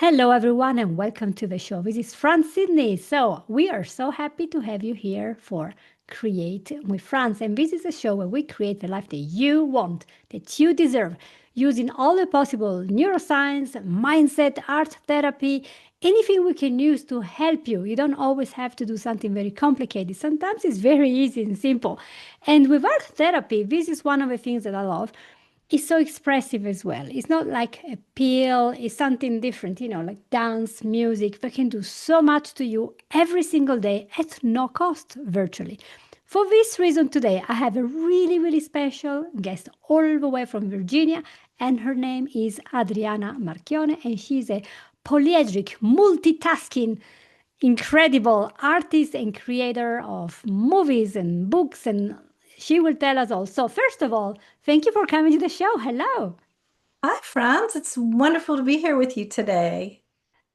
Hello, everyone, and welcome to the show. This is Franz Sidney. So, we are so happy to have you here for Create with Franz. And this is a show where we create the life that you want, that you deserve, using all the possible neuroscience, mindset, art therapy, anything we can use to help you. You don't always have to do something very complicated. Sometimes it's very easy and simple. And with art therapy, this is one of the things that I love. It's so expressive as well. It's not like a pill, it's something different, like dance, music. They can do so much to you every single day at no cost, virtually. For this reason, today I have a really, really special guest all the way from Virginia, and her name is Adriana Marchione, and she's a polyedric, multitasking, incredible artist and creator of movies and books, and she will tell us all. So, first of all, thank you for coming to the show. Hello. Hi, Franz. It's wonderful to be here with you today.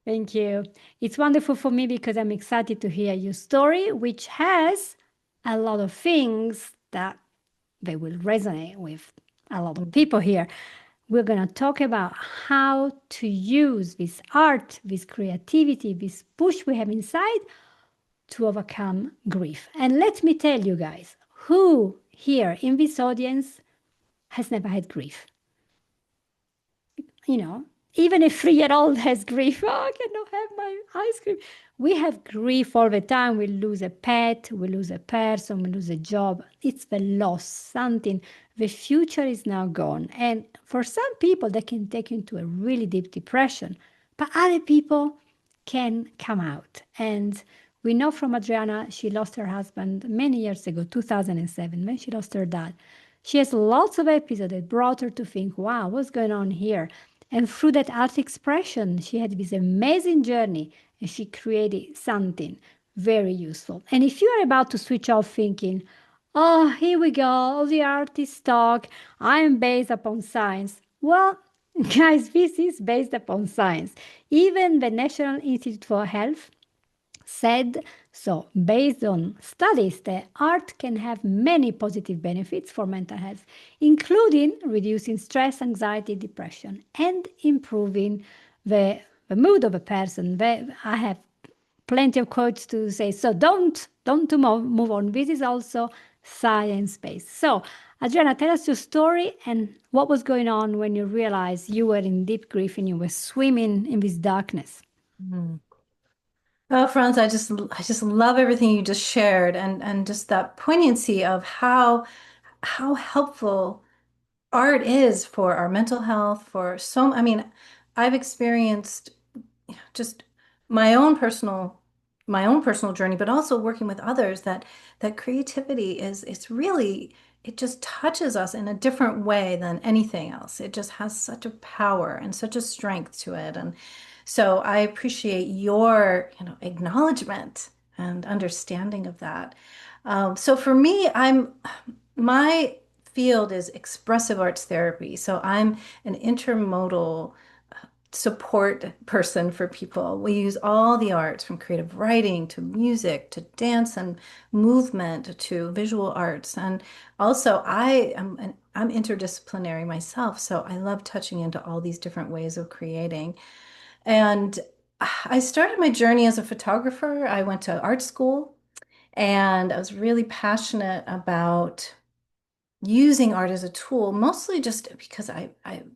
Thank you. It's wonderful for me because I'm excited to hear your story, which has a lot of things that they will resonate with a lot of people here. We're going to talk about how to use this art, this creativity, this push we have inside to overcome grief. And let me tell you guys, who here in this audience has never had grief? you know, Even a 3-year-old has grief. Oh, I cannot have my ice cream. We have grief all the time. We lose a pet, we lose a person, we lose a job. It's the loss, something. The future is now gone. And for some people, that can take you into a really deep depression. But other people can come out. And we know from Adriana, she lost her husband many years ago, 2007, when she lost her dad. She has lots of episodes that brought her to think, wow, what's going on here? And through that art expression, she had this amazing journey and she created something very useful. And if you are about to switch off thinking, oh, here we go, all the artists talk, I am based upon science. Well, guys, this is based upon science. Even the National Institute for Health said so, based on studies, that art can have many positive benefits for mental health, including reducing stress, anxiety, depression, and improving the mood of a person. I have plenty of quotes to say, so don't to move on. This is also science-based. So, Adriana, tell us your story and what was going on when you realized you were in deep grief and you were swimming in this darkness. Mhm. Oh, Franz, I just love everything you just shared and just that poignancy of how helpful art is for our mental health, for I mean, I've experienced just my own personal my own personal journey, but also working with others that creativity is it's really it just touches us in a different way than anything else. It just has such a power and such a strength to it. And so I appreciate your, acknowledgement and understanding of that. So for me, my field is expressive arts therapy. So I'm an intermodal support person for people. We use all the arts from creative writing to music to dance and movement to visual arts. And also I'm interdisciplinary myself, so I love touching into all these different ways of creating. And I started my journey as a photographer. I went to art school and I was really passionate about using art as a tool, mostly just because I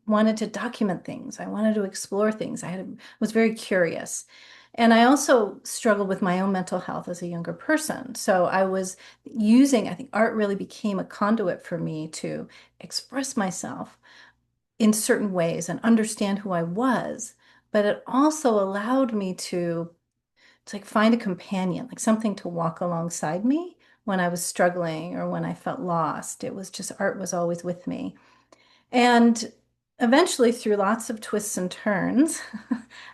wanted to document things. I wanted to explore things. Was very curious. And I also struggled with my own mental health as a younger person. So I think art really became a conduit for me to express myself in certain ways and understand who I was. But it also allowed me to like find a companion, like something to walk alongside me when I was struggling or when I felt lost. It was just art was always with me. And eventually, through lots of twists and turns,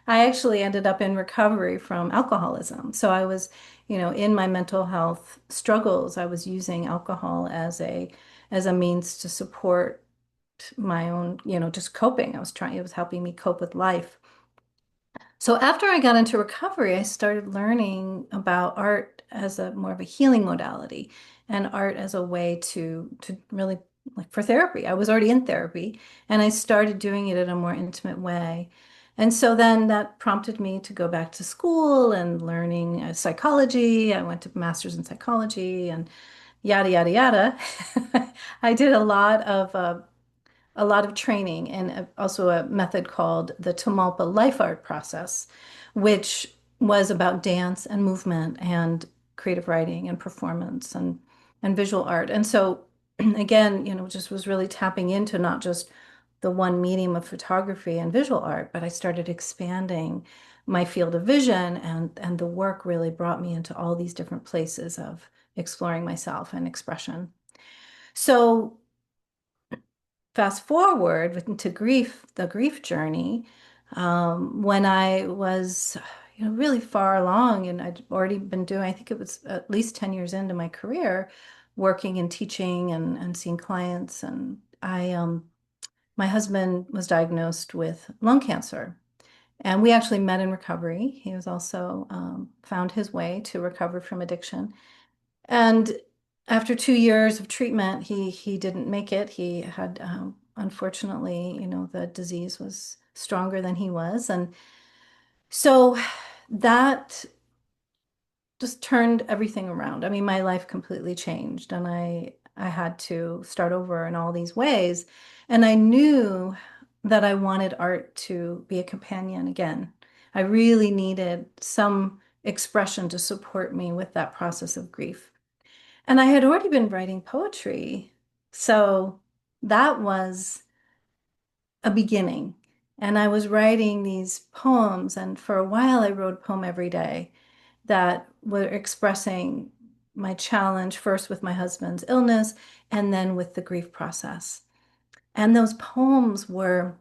I actually ended up in recovery from alcoholism. So I was, in my mental health struggles, I was using alcohol as a means to support my own, just coping. It was helping me cope with life. So after I got into recovery, I started learning about art as a more of a healing modality and art as a way to really like for therapy. I was already in therapy and I started doing it in a more intimate way. And so then that prompted me to go back to school and learning psychology. I went to master's in psychology and yada, yada, yada. I did a lot of training and also a method called the Tamalpa Life Art process, which was about dance and movement and creative writing and performance and visual art. And so again, just was really tapping into not just the one medium of photography and visual art, but I started expanding my field of vision and the work really brought me into all these different places of exploring myself and expression. So fast forward to grief, the grief journey, when I was, really far along, and I'd already been doing, I think it was at least 10 years into my career, working and teaching and seeing clients. And my husband was diagnosed with lung cancer. And we actually met in recovery. He was also found his way to recover from addiction. And after 2 years of treatment, he didn't make it. He had, unfortunately, the disease was stronger than he was, and so that just turned everything around. I mean, my life completely changed, and I had to start over in all these ways. And I knew that I wanted art to be a companion again. I really needed some expression to support me with that process of grief. And I had already been writing poetry. So that was a beginning. And I was writing these poems. And for a while, I wrote a poem every day that were expressing my challenge first with my husband's illness and then with the grief process. And those poems were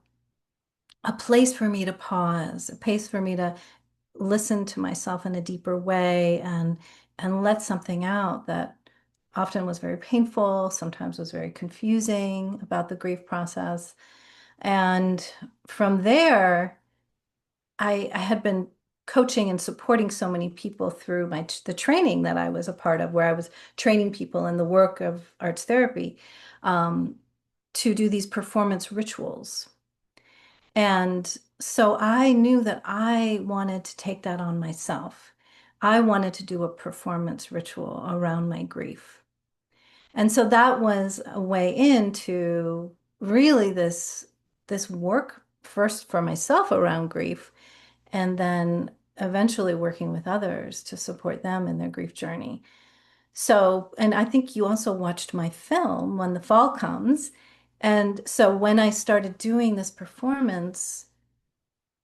a place for me to pause, a place for me to listen to myself in a deeper way and let something out that often was very painful, sometimes was very confusing about the grief process. And from there, I had been coaching and supporting so many people through the training that I was a part of, where I was training people in the work of arts therapy, um, to do these performance rituals. And so I knew that I wanted to take that on myself. I wanted to do a performance ritual around my grief. And so that was a way into really this work first for myself around grief and then eventually working with others to support them in their grief journey. So, and I think you also watched my film When the Fall Comes. And so when I started doing this performance,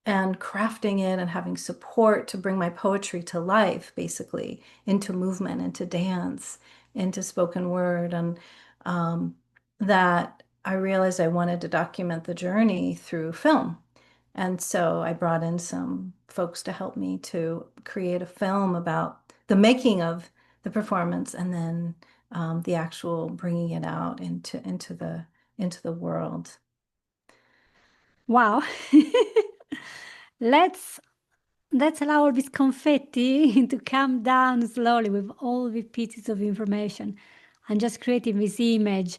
and crafting it and having support to bring my poetry to life, basically, into movement, into dance, into spoken word. And um, that I realized I wanted to document the journey through film. And so I brought in some folks to help me to create a film about the making of the performance and then the actual bringing it out into the world. Wow. let's let's allow all this confetti to come down slowly with all the pieces of information and just creating this image.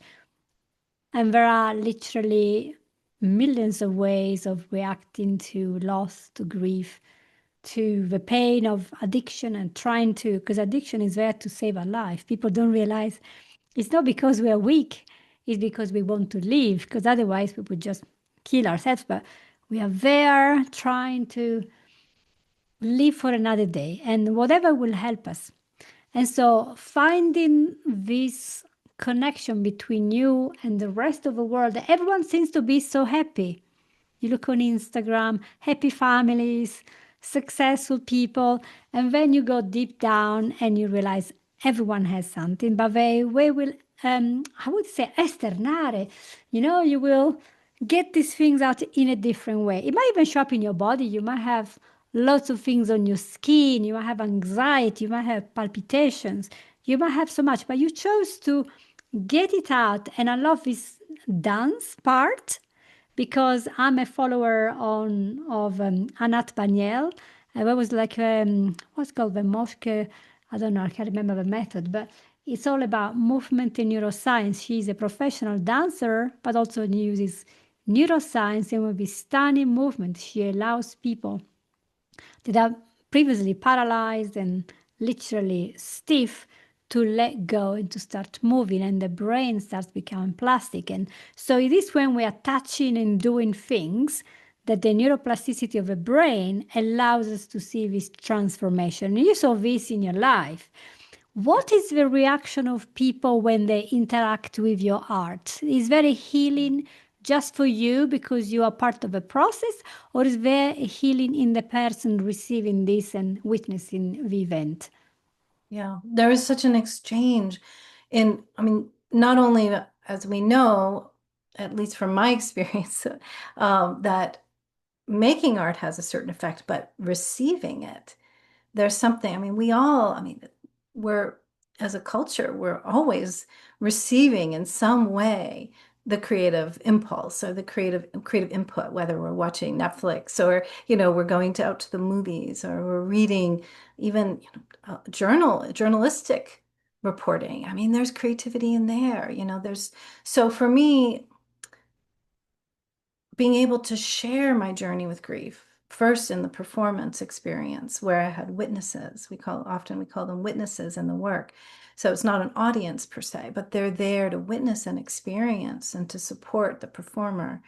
And there are literally millions of ways of reacting to loss, to grief, to the pain of addiction and trying to, because addiction is there to save our life. People don't realize it's not because we are weak, it's because we want to live, because otherwise we would just kill ourselves. But we are there trying to live for another day and whatever will help us. And so finding this connection between you and the rest of the world, everyone seems to be so happy. You look on Instagram, happy families, successful people, and then you go deep down and you realize everyone has something, but they will, I would say, esternare. You will get these things out in a different way. It might even show up in your body. You might have lots of things on your skin. You might have anxiety. You might have palpitations. You might have so much, but you chose to get it out. And I love this dance part because I'm a follower of Anat Baniel. And that was like what's called the Moshke. I don't know. I can't remember the method, but it's all about movement and neuroscience. She's a professional dancer, but also uses neuroscience, and with this stunning movement, she allows people that are previously paralyzed and literally stiff to let go and to start moving, and the brain starts becoming plastic. And so it is when we are touching and doing things that the neuroplasticity of the brain allows us to see this transformation. You saw this in your life. What is the reaction of people when they interact with your art? Is very healing just for you because you are part of a process, or is there a healing in the person receiving this and witnessing the event? Yeah, there is such an exchange I mean, not only as we know, at least from my experience, that making art has a certain effect, but receiving it, there's something, I mean, I mean, we're, as a culture, we're always receiving in some way the creative impulse or the creative input, whether we're watching Netflix or, we're going out to the movies or we're reading even, journalistic reporting. I mean, there's creativity in there, so for me, being able to share my journey with grief first in the performance experience where I had witnesses. We call them witnesses in the work. So it's not an audience per se, but they're there to witness an experience and to support the performer.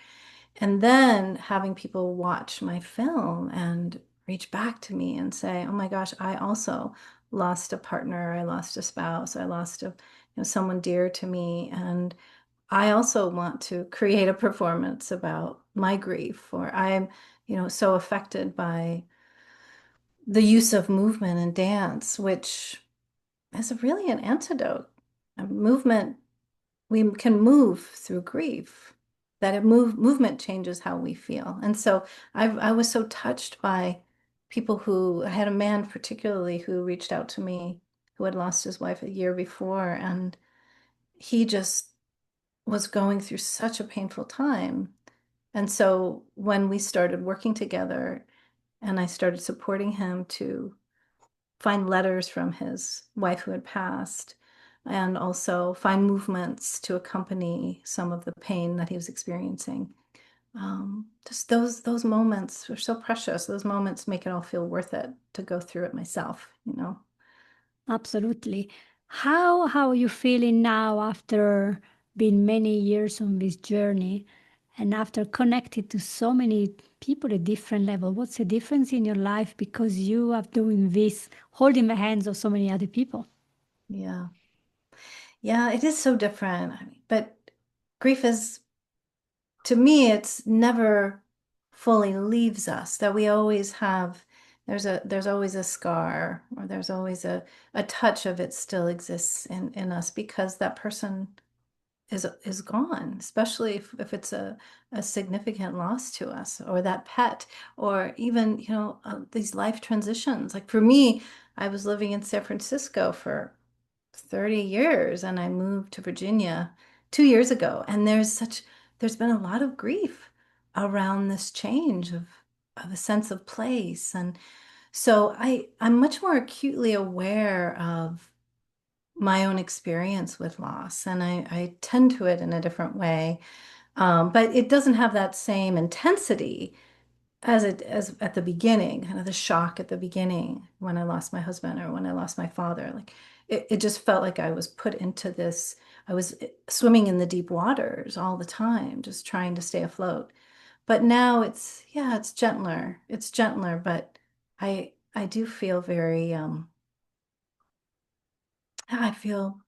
And then having people watch my film and reach back to me and say, "Oh my gosh, I also lost a partner, I lost a spouse, I lost someone dear to me, and I also want to create a performance about my grief, or I'm, so affected by the use of movement and dance, which is really an antidote. A movement, we can move through grief, that movement changes how we feel. And so I was so touched by people I had a man particularly who reached out to me who had lost his wife a year before, and he just was going through such a painful time. And so when we started working together and I started supporting him to find letters from his wife who had passed and also find movements to accompany some of the pain that he was experiencing. Just those moments are so precious. Those moments make it all feel worth it to go through it myself. Absolutely. How are you feeling now after being many years on this journey and after connected to so many people at different level? What's the difference in your life because you are doing this, holding the hands of so many other people? Yeah. Yeah, it is so different. I mean, but grief is, to me, it's never fully leaves us, that we always have, there's always a scar, or there's always a touch of it still exists in us because that person is gone, especially if it's a significant loss to us, or that pet, or even, these life transitions. Like for me, I was living in San Francisco for 30 years and I moved to Virginia 2 years ago. And there's been a lot of grief around this change of a sense of place. And so I'm much more acutely aware of my own experience with loss, and I tend to it in a different way. But it doesn't have that same intensity as at the beginning, kind of the shock at the beginning when I lost my husband or when I lost my father. Like it just felt like I was put into this, I was swimming in the deep waters all the time, just trying to stay afloat. But now yeah, it's gentler. It's gentler, but I do feel very I feel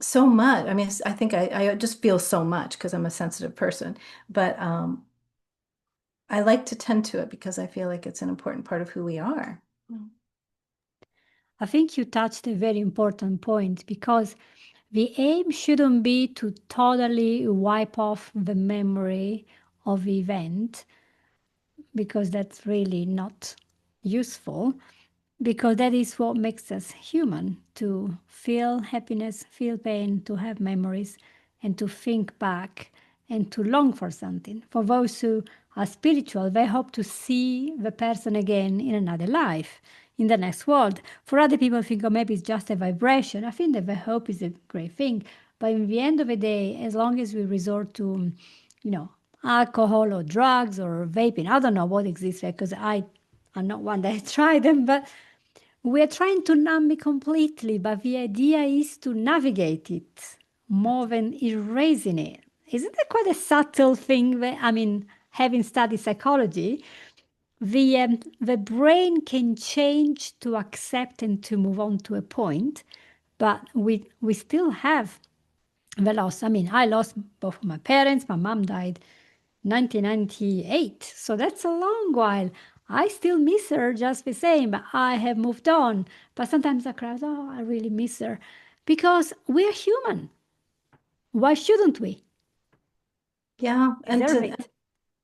so much. I mean, I think I just feel so much because I'm a sensitive person, but I like to tend to it because I feel like it's an important part of who we are. I think you touched a very important point because the aim shouldn't be to totally wipe off the memory of the event because that's really not useful, because that is what makes us human, to feel happiness, feel pain, to have memories, and to think back and to long for something. For those who are spiritual, they hope to see the person again in another life, in the next world. For other people, think, oh, maybe it's just a vibration. I think that the hope is a great thing, But in the end of the day, as long as we resort to, you know, alcohol or drugs or vaping, I don't know what exists there because I'm not one that tried them, but we are trying to numb it completely. But the idea is to navigate it more than erasing it. Isn't that quite a subtle thing? I mean, having studied psychology, the brain can change to accept and to move on to a point, but we still have the loss. I mean, I lost both of my parents. My mom died 1998, so that's a long while. I still miss her just the same, but I have moved on. But sometimes I cry, oh, I really miss her, because we're human. Why shouldn't we Yeah, and deserve it?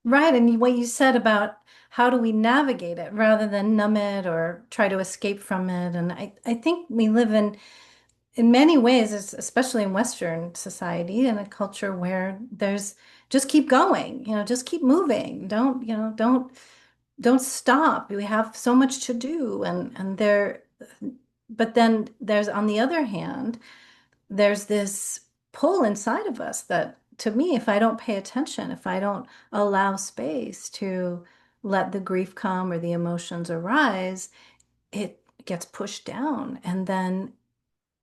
right, and what you said about how do we navigate it rather than numb it or try to escape from it. And I think we live in many ways, especially in Western society, in a culture where there's just keep going, just keep moving. Don't stop. We have so much to do. But then there's, on the other hand, there's this pull inside of us that, to me, if I don't pay attention, if I don't allow space to let the grief come or the emotions arise, it gets pushed down. And then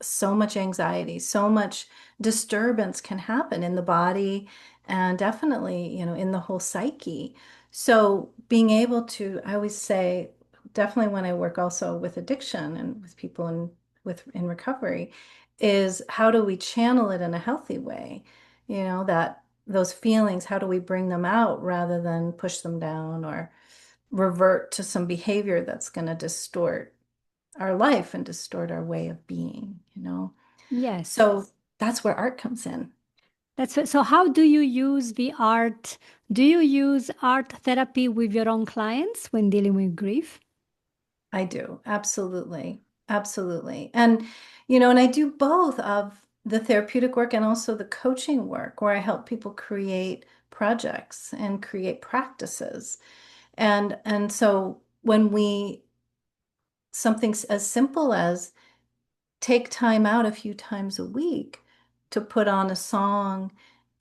so much anxiety, so much disturbance can happen in the body and definitely, in the whole psyche. So being able to, I always say, definitely when I work also with addiction and with people in recovery, is how do we channel it in a healthy way? That those feelings, how do we bring them out rather than push them down or revert to some behavior that's going to distort our life and distort our way of being. Yes. So that's where art comes in. So how do you use the art? Do you use art therapy with your own clients when dealing with grief? I do. Absolutely. Absolutely. And I do both of the therapeutic work and also the coaching work where I help people create projects and create practices. And so when we something as simple as take time out a few times a week to put on a song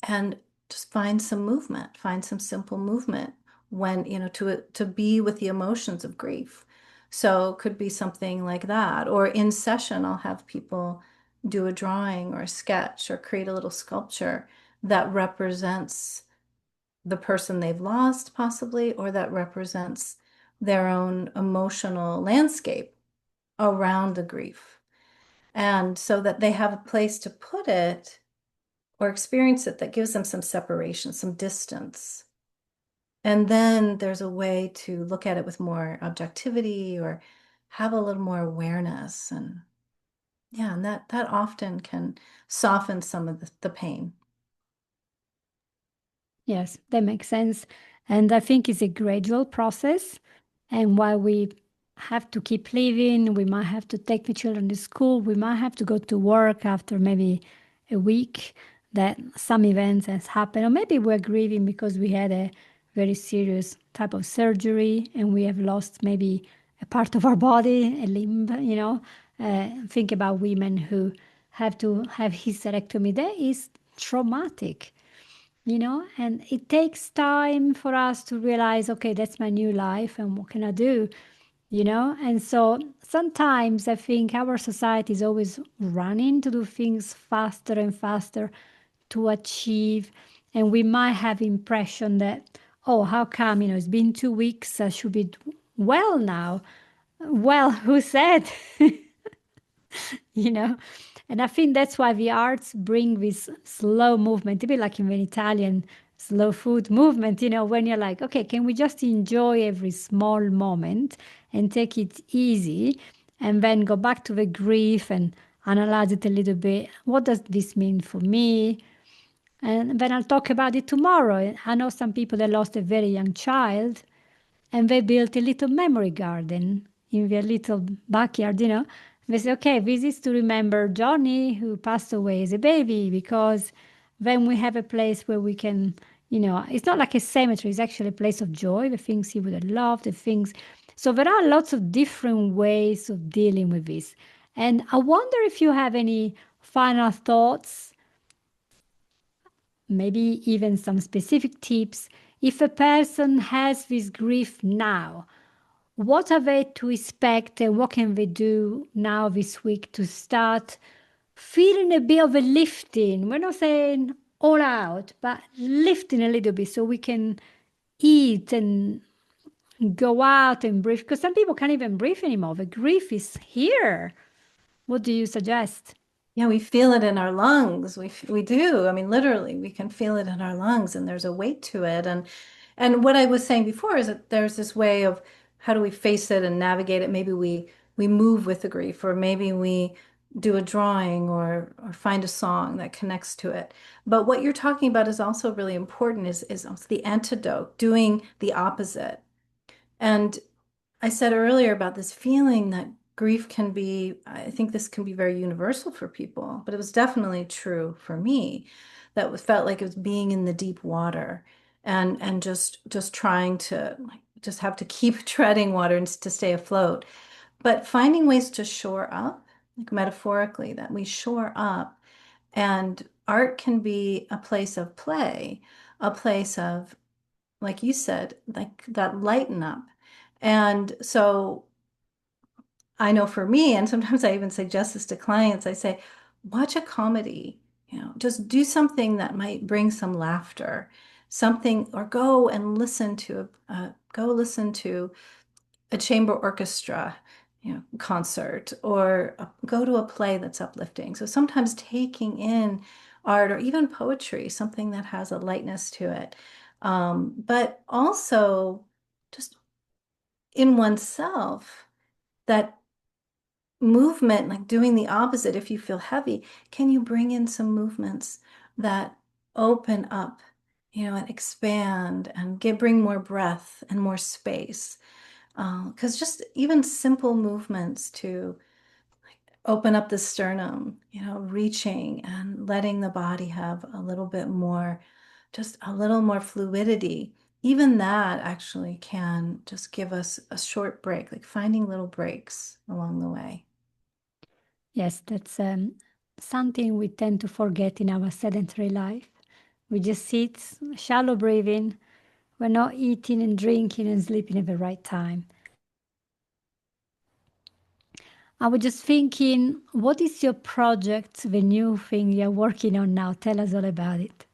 and just find some movement, find some simple movement when, to be with the emotions of grief. So it could be something like that. Or in session, I'll have people do a drawing or a sketch or create a little sculpture that represents the person they've lost, possibly, or that represents their own emotional landscape around the grief. And so that they have a place to put it or experience it that gives them some separation, some distance. And then there's a way to look at it with more objectivity or have a little more awareness. And yeah, and that often can soften some of the pain. Yes, that makes sense. And I think it's a gradual process. And while we have to keep living, we might have to take the children to school, we might have to go to work after maybe a week that some events has happened, or maybe we're grieving because we had a very serious type of surgery and we have lost maybe a part of our body, a limb. Think about women who have to have hysterectomy. That is traumatic, and it takes time for us to realize, okay, that's my new life and what can I do. And so sometimes I think our society is always running to do things faster and faster to achieve, and we might have impression that, oh, how come, it's been 2 weeks, I should be well now. Well, who said? you know and I think that's why the arts bring this slow movement, a bit like in the Italian slow food movement, when you're like, okay, can we just enjoy every small moment and take it easy, and then go back to the grief and analyze it a little bit. What does this mean for me? And then I'll talk about it tomorrow. I know some people that lost a very young child and they built a little memory garden in their little backyard. They say, okay, this is to remember Johnny who passed away as a baby, because then we have a place where we can, it's not like a cemetery, it's actually a place of joy, the things he would have loved, the things. So there are lots of different ways of dealing with this. And I wonder if you have any final thoughts maybe even some specific tips. If a person has this grief now, what are they to expect and what can they do now this week to start feeling a bit of a lifting? We're not saying all out, but lifting a little bit so we can eat and go out and breathe. Because some people can't even breathe anymore. The grief is here. What do you suggest? Yeah, we feel it in our lungs. We do. I mean, literally, we can feel it in our lungs, and there's a weight to it. And what I was saying before is that there's this way of how do we face it and navigate it? Maybe we move with the grief, or maybe we do a drawing or find a song that connects to it. But what you're talking about is also really important, is also the antidote, doing the opposite. And I said earlier about this feeling that grief can be, I think this can be very universal for people, but it was definitely true for me. That felt like it was being in the deep water and just trying to like just have to keep treading water and to stay afloat. But finding ways to shore up, like metaphorically, that we shore up. And art can be a place of play, a place of, like you said, like that lighten up. And so I know for me, and sometimes I even suggest this to clients, I say, watch a comedy, just do something that might bring some laughter, something, or go listen to a chamber orchestra, concert, or go to a play that's uplifting. So sometimes taking in art or even poetry, something that has a lightness to it, but also just in oneself, that movement, like doing the opposite. If you feel heavy, can you bring in some movements that open up, and expand and bring more breath and more space? Because just even simple movements to open up the sternum, reaching and letting the body have a little bit more, just a little more fluidity. Even that actually can just give us a short break, like finding little breaks along the way. Yes, that's something we tend to forget in our sedentary life. We just sit, shallow breathing. We're not eating and drinking and sleeping at the right time. I was just thinking, what is your project, the new thing you're working on now? Tell us all about it.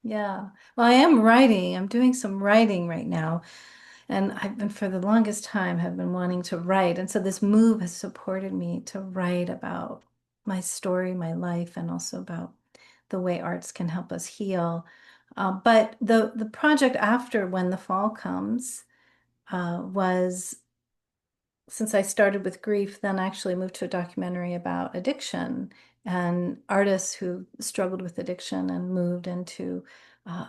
Yeah. Well, I am writing. I'm doing some writing right now. And I've been, for the longest time, have been wanting to write. And so this move has supported me to write about my story, my life, and also about the way arts can help us heal. But the project after When the Fall Comes was, since I started with grief, then I actually moved to a documentary about addiction and artists who struggled with addiction and uh,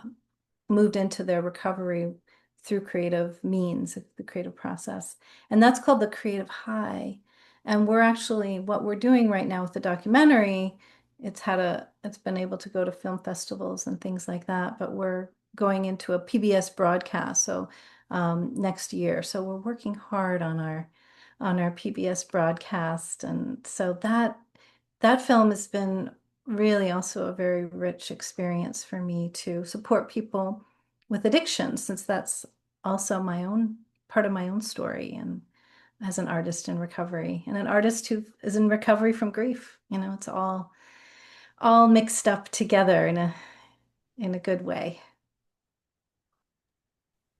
moved into their recovery through creative means, the creative process. And that's called the creative high. And what we're doing right now with the documentary, it's been able to go to film festivals and things like that, but we're going into a PBS broadcast. So next year. So we're working hard on our PBS broadcast. And so that film has been really also a very rich experience for me to support people with addiction, since that's also my own part of my own story, and as an artist in recovery and an artist who is in recovery from grief. It's all mixed up together in a good way.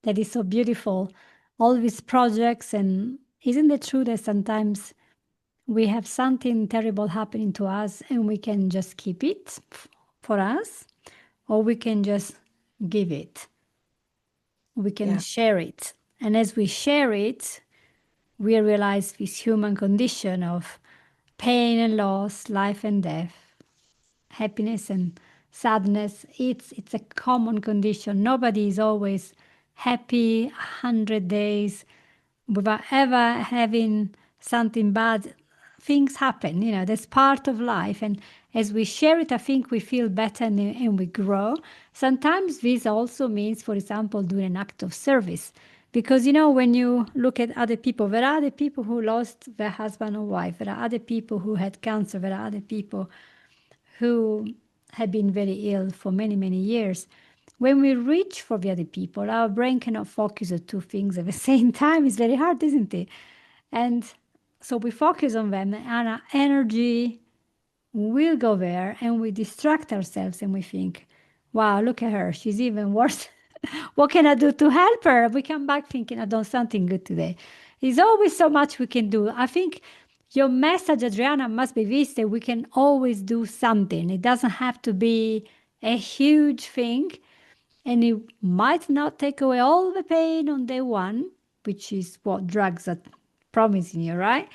That is so beautiful. All these projects, and isn't it true that sometimes we have something terrible happening to us and we can just keep it for us, or we can just give it, we can Yeah. share it. And as we share it, we realize this human condition of pain and loss, life and death, happiness and sadness. It's a common condition. Nobody is always happy 100 days without ever having something bad. Things happen, that's part of life. And as we share it, I think we feel better and we grow. Sometimes this also means, for example, doing an act of service. Because, when you look at other people, there are other people who lost their husband or wife, there are other people who had cancer, there are other people who have been very ill for many, many years, when we reach for the other people, our brain cannot focus on two things at the same time. It's very hard, isn't it? And so we focus on them, and our energy will go there, and we distract ourselves and we think, wow, look at her. She's even worse. What can I do to help her? We come back thinking, I've done something good today. There's always so much we can do. I think your message, Adriana, must be this, that we can always do something. It doesn't have to be a huge thing, and it might not take away all the pain on day one, which is what drugs are promising you, right?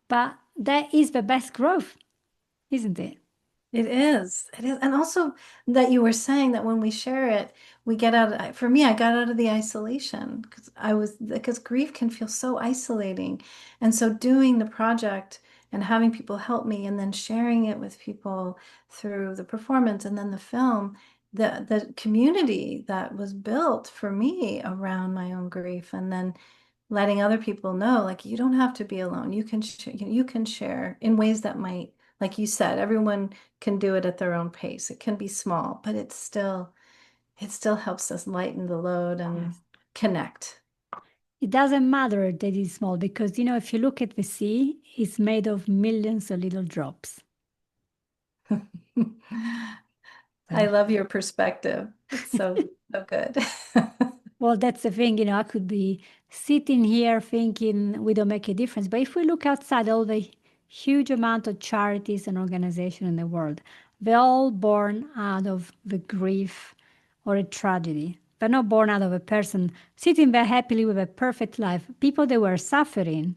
But that is the best growth, isn't it? It is. It is. And also that you were saying that when we share it, we get out, for me, I got out of the isolation because grief can feel so isolating. And so doing the project and having people help me and then sharing it with people through the performance and then the film, the community that was built for me around my own grief, and then letting other people know, like, you don't have to be alone. You can share in ways that might, like you said, everyone can do it at their own pace. It can be small, but it still helps us lighten the load and Yes. connect. It doesn't matter that it's small because, if you look at the sea, it's made of millions of little drops. I So, love your perspective. It's so good. well, that's the thing, I could be sitting here thinking we don't make a difference. But if we look outside all the huge amount of charities and organizations in the world, they're all born out of the grief or a tragedy. They're not born out of a person sitting there happily with a perfect life. People that were suffering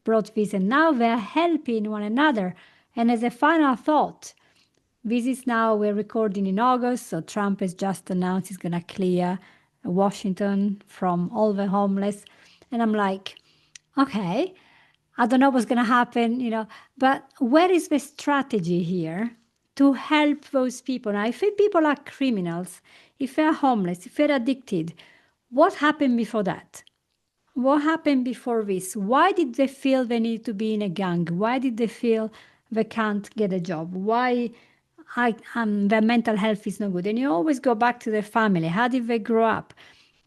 brought this, and now they're helping one another. And as a final thought, this is now, we're recording in August, so Trump has just announced he's going to clear Washington from all the homeless. And I'm like, okay, I don't know what's going to happen, but where is the strategy here to help those people? Now, if people are criminals, if they're homeless, if they're addicted, what happened before that? What happened before this? Why did they feel they need to be in a gang? Why did they feel they can't get a job? Why their mental health is no good? And you always go back to their family. How did they grow up?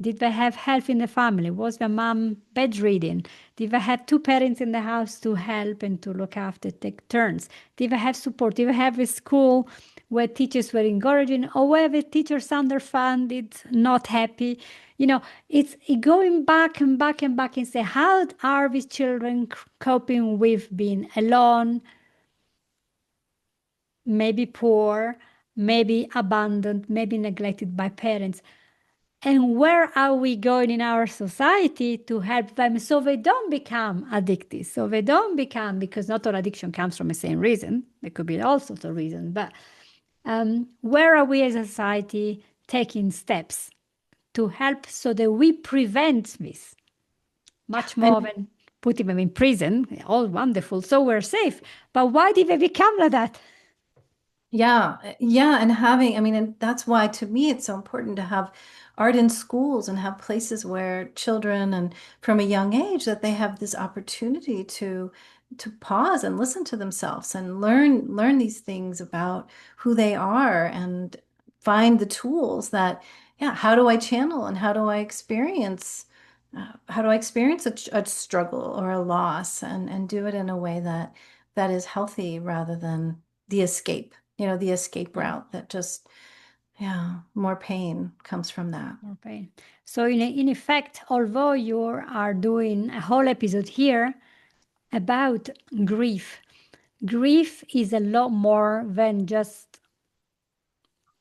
Did they have health in the family? Was their mom bedridden? Did they have two parents in the house to help and to look after, take turns? Did they have support? Did they have a school where teachers were encouraging, or where the teachers underfunded, not happy? It's going back and back and back and say, how are these children coping with being alone, maybe poor, maybe abandoned, maybe neglected by parents? And where are we going in our society to help them so they don't become addicted? So they don't become, because not all addiction comes from the same reason. There could be all sorts of reasons. But where are we as a society taking steps to help so that we prevent this? Much more And than putting them in prison. All wonderful. So we're safe. But why did they become like that? yeah, yeah, and having, I mean, and that's why to me it's so important to have art in schools and have places where children and from a young age that they have this opportunity to pause and listen to themselves and learn these things about who they are and find the tools that, yeah, how do I channel and how do I experience a struggle or a loss and do it in a way that is healthy rather than the escape Yeah, route that just, yeah, more pain comes from that. more pain. So in effect, although you are doing a whole episode here about grief, grief is a lot more than just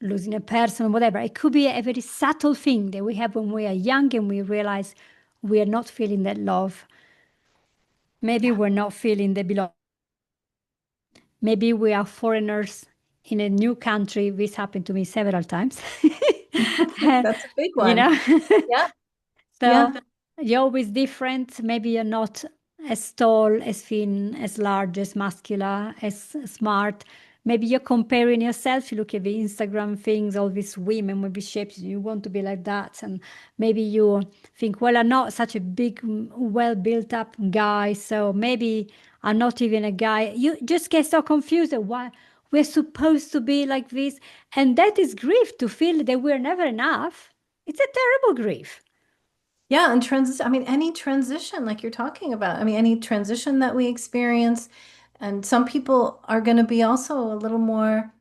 losing a person, whatever. It could be a very subtle thing that we have when we are young and we realize we are not feeling that love. Maybe Yeah. we're not feeling the belonging. Maybe we are foreigners in a new country. This happened to me several times. That's a big you one. know, Yeah. so Yeah. you're always different. Maybe you're not as tall, as thin, as large, as muscular, as smart. Maybe you're comparing yourself. You look at the Instagram things, all these women with these shapes, you want to be like that. And maybe you think, well, I'm not such a big, well built up guy. So maybe I'm not even a guy. You just get so confused. Why? We're supposed to be like this. And that is grief to feel that we're never enough. It's a terrible grief. Yeah, and transition, I mean, any transition like you're talking about. I mean, any transition that we experience. And some people are going to be also a little more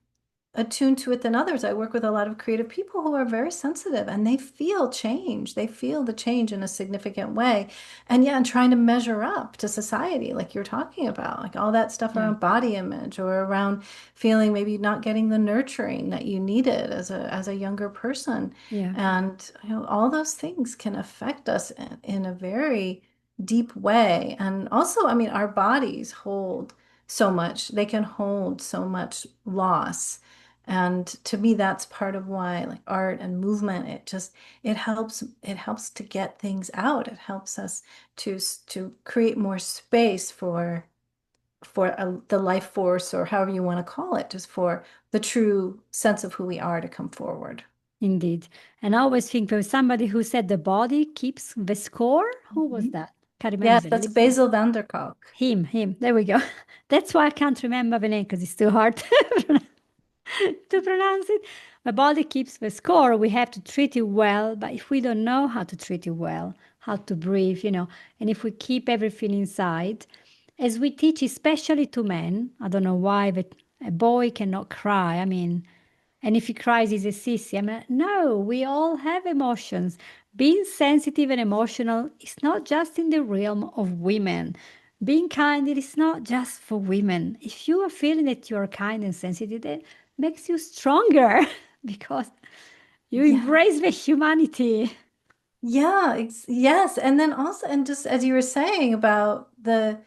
attuned to it than others. I work with a lot of creative people who are very sensitive and they feel change. They feel the change in a significant way. And yeah, and trying to measure up to society, like you're talking about, like all that stuff Yeah. around body image or around feeling maybe not getting the nurturing that you needed as a younger person. Yeah. And all those things can affect us in a very deep way. And also, I mean, our bodies hold so much. They can hold so much loss. And to me, that's part of why like art and movement, it helps to get things out. It helps us to create more space for the life force or however you want to call it, just for the true sense of who we are to come forward. Indeed. And I always think there was somebody who said the body keeps the score. Who was Mhm. that? Can't remember Yes, the that's name. Basil van der Kolk. Him. There we go. That's why I can't remember the name because it's too hard to pronounce it. The body keeps the score. We have to treat it well. But if we don't know how to treat it well, how to breathe, and if we keep everything inside, as we teach, especially to men, I don't know why, but a boy cannot cry. I mean, and if he cries, he's a sissy. I mean, no, we all have emotions. Being sensitive and emotional is not just in the realm of women. Being kind, it is not just for women. If you are feeling that you are kind and sensitive, that makes you stronger because you Yeah. embrace the humanity. Yeah, yes. And then also, and just as you were saying about the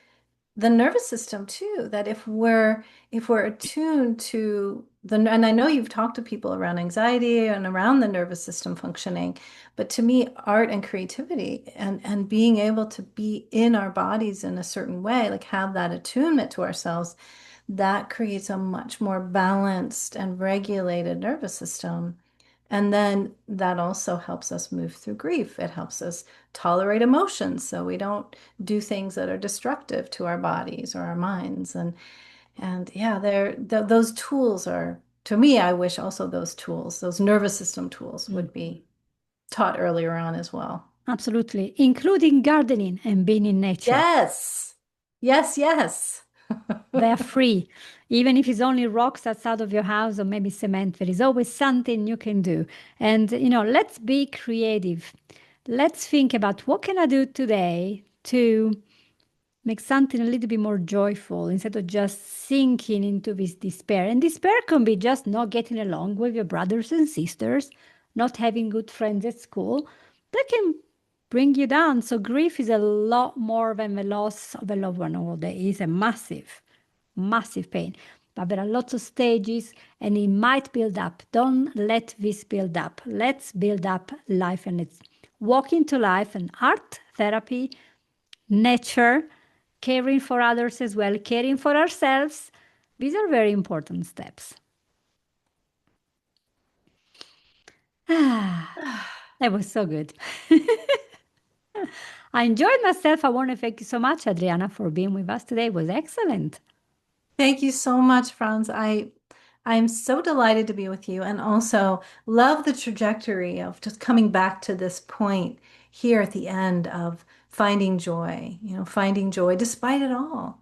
nervous system too, that if we're attuned to and I know you've talked to people around anxiety and around the nervous system functioning, but to me, art and creativity and being able to be in our bodies in a certain way, like have that attunement to ourselves, that creates a much more balanced and regulated nervous system. And then that also helps us move through grief. It helps us tolerate emotions so we don't do things that are destructive to our bodies or our minds. And yeah, those tools are, to me, I wish also those tools, those nervous system tools Mm, would be taught earlier on as well. absolutely, including gardening and being in nature. Yes. Yes, yes. They're free. Even if it's only rocks outside of your house or maybe cement, there is always something you can do. And, let's be creative. Let's think about what can I do today to make something a little bit more joyful instead of just sinking into this despair. And despair can be just not getting along with your brothers and sisters, not having good friends at school. That can bring you down. So grief is a lot more than the loss of a loved one, although it is a massive, massive pain. But there are lots of stages and it might build up. Don't let this build up. Let's build up life and let's walk into life and art therapy, nature, caring for others as well, caring for ourselves. These are very important steps. Ah, that was so good. I enjoyed myself. I want to thank you so much, Adriana, for being with us today. It was excellent. Thank you so much, Franz. I'm so delighted to be with you and also love the trajectory of just coming back to this point here at the end of finding joy despite it all,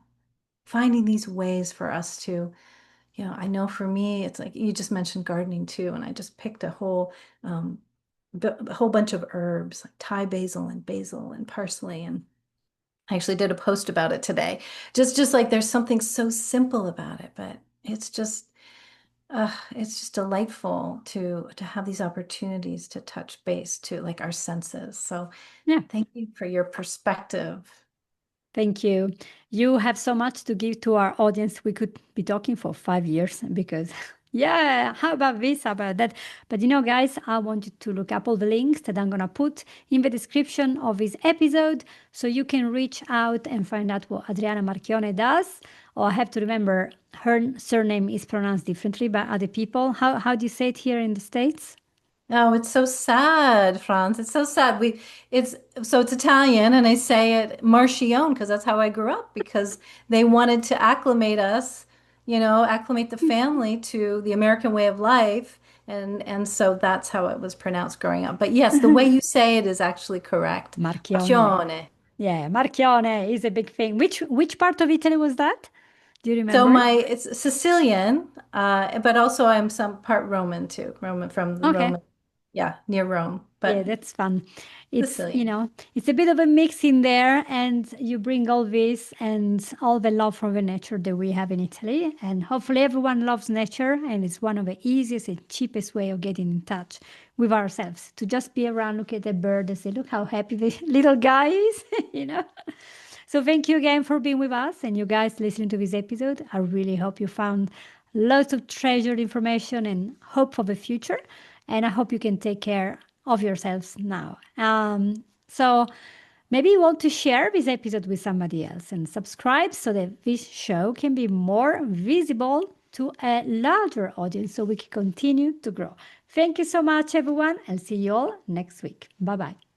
finding these ways for us to, I know for me, it's like you just mentioned gardening too, and I just picked um, a whole bunch of herbs like Thai basil and parsley and I actually did a post about it today. Just like there's something so simple about it, but it's just delightful to have these opportunities to touch base to like our senses. So Yeah, thank you for your perspective. thank you. You have so much to give to our audience. We could be talking for 5 years because, yeah, how about this? How about that? But guys, I want you to look up all the links that I'm going to put in the description of this episode so you can reach out and find out what Adriana Marchione does. Or I have to remember her surname is pronounced differently by other people. How do you say it here in the States? Oh, it's so sad, Franz. It's so sad. It's Italian, and I say it Marchione because that's how I grew up because they wanted to acclimate us acclimate the family to the American way of life. And so that's how it was pronounced growing up. But yes, the way you say it is actually correct. Marchione. Marchione. Yeah, Marchione is a big thing. Which part of Italy was that? Do you So remember? it's Sicilian, but also I'm some part Roman too. Roman from the Okay. Roman, yeah, near Rome, Yeah, but that's fun. It's, Sicilian. it's a bit of a mix in there, and you bring all this and all the love for the nature that we have in Italy. And hopefully everyone loves nature, and it's one of the easiest and cheapest way of getting in touch with ourselves, to just be around, look at the bird and say, look how happy the little guy is, you know? So thank you again for being with us and you guys listening to this episode. I really hope you found lots of treasured information and hope for the future. And I hope you can take care of yourselves now. So maybe you want to share this episode with somebody else and subscribe so that this show can be more visible to a larger audience so we can continue to grow. Thank you so much, everyone. I'll see you all next week. Bye bye.